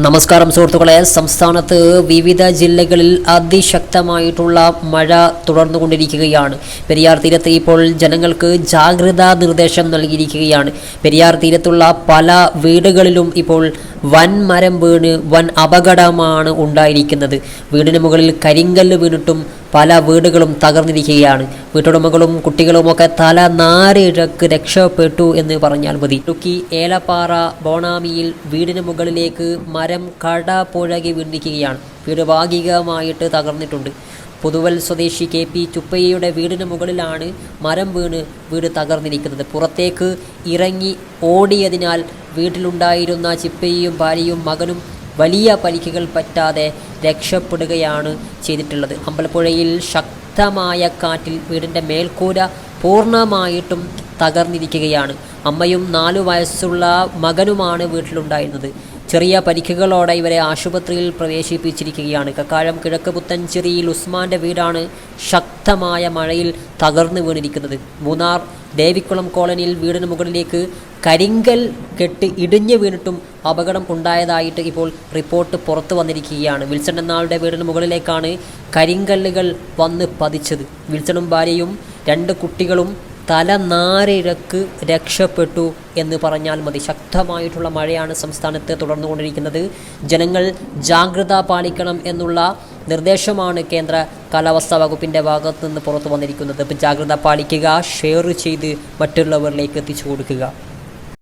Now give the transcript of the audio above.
നമസ്കാരം സുഹൃത്തുക്കളെ, സംസ്ഥാനത്ത് വിവിധ ജില്ലകളിൽ അതിശക്തമായിട്ടുള്ള മഴ തുടർന്നുകൊണ്ടിരിക്കുകയാണ്. പെരിയാർ തീരത്ത് ഇപ്പോൾ ജനങ്ങൾക്ക് ജാഗ്രതാ നിർദ്ദേശം നൽകിയിരിക്കുകയാണ്. പെരിയാർ തീരത്തുള്ള പല വീടുകളിലും ഇപ്പോൾ വൻ മരം വീണ് വൻ അപകടമാണ് ഉണ്ടായിരിക്കുന്നത്. വീടിന് മുകളിൽ കരിങ്കല്ല് വീണിട്ടും പല വീടുകളും തകർന്നിരിക്കുകയാണ്. വീട്ടുടമകളും കുട്ടികളുമൊക്കെ തല നാരിഴക്ക് രക്ഷപ്പെട്ടു എന്ന് പറഞ്ഞാൽ മതി. ഇടുക്കി ഏലപ്പാറ ബോണാമിയിൽ വീടിന് മുകളിലേക്ക് മരം കട പുഴകി വീണിരിക്കുകയാണ്. വീട് ഭാഗികമായിട്ട് തകർന്നിട്ടുണ്ട്. പുതുവൽ സ്വദേശി KP ചുപ്പയ്യയുടെ വീടിന് മുകളിലാണ് മരം വീണ് വീട് തകർന്നിരിക്കുന്നത്. പുറത്തേക്ക് ഇറങ്ങി ഓടിയതിനാൽ വീട്ടിലുണ്ടായിരുന്ന ചിപ്പയ്യയും ഭാര്യയും മകനും വലിയ പരിക്കുകൾ പറ്റാതെ രക്ഷപ്പെടുകയാണ് ചെയ്തിട്ടുള്ളത്. അമ്പലപ്പുഴയിൽ ശക്തമായ കാറ്റിൽ വീടിൻ്റെ മേൽക്കൂര പൂർണ്ണമായിട്ടും തകർന്നിരിക്കുകയാണ്. അമ്മയും 4 വയസ്സുള്ള മകനുമാണ് വീട്ടിലുണ്ടായിരുന്നത്. ചെറിയ പരിക്കുകളോടെ ഇവരെ ആശുപത്രിയിൽ പ്രവേശിപ്പിച്ചിരിക്കുകയാണ്. കക്കാഴം കിഴക്ക് പുത്തഞ്ചേരിയിൽ ഉസ്മാൻ്റെ വീടാണ് ശക്തമായ മഴയിൽ തകർന്നു വീണിരിക്കുന്നത്. മൂന്നാർ ദേവിക്കുളം കോളനിയിൽ വീടിന് മുകളിലേക്ക് കരിങ്കൽ കെട്ട് ഇടിഞ്ഞു വീണിട്ടും അപകടം ഉണ്ടായതായിട്ട് ഇപ്പോൾ റിപ്പോർട്ട് പുറത്തു വന്നിരിക്കുകയാണ്. വിൽസൺ എന്നാളുടെ വീടിന് മുകളിലേക്കാണ് കരിങ്കല്ലുകൾ വന്ന് പതിച്ചത്. വിൽസണും ഭാര്യയും 2 കുട്ടികളും തല നാരിഴക്ക് രക്ഷപ്പെട്ടു എന്ന് പറഞ്ഞാൽ മതി. ശക്തമായിട്ടുള്ള മഴയാണ് സംസ്ഥാനത്ത് തുടർന്നുകൊണ്ടിരിക്കുന്നത്. ജനങ്ങൾ ജാഗ്രത പാലിക്കണം എന്നുള്ള നിർദ്ദേശമാണ് കേന്ദ്ര കാലാവസ്ഥാ വകുപ്പിൻ്റെ ഭാഗത്തു നിന്ന് പുറത്തു വന്നിരിക്കുന്നത്. ജാഗ്രത പാലിക്കുക, ഷെയർ ചെയ്ത് മറ്റുള്ളവരിലേക്ക് എത്തിച്ചു കൊടുക്കുക.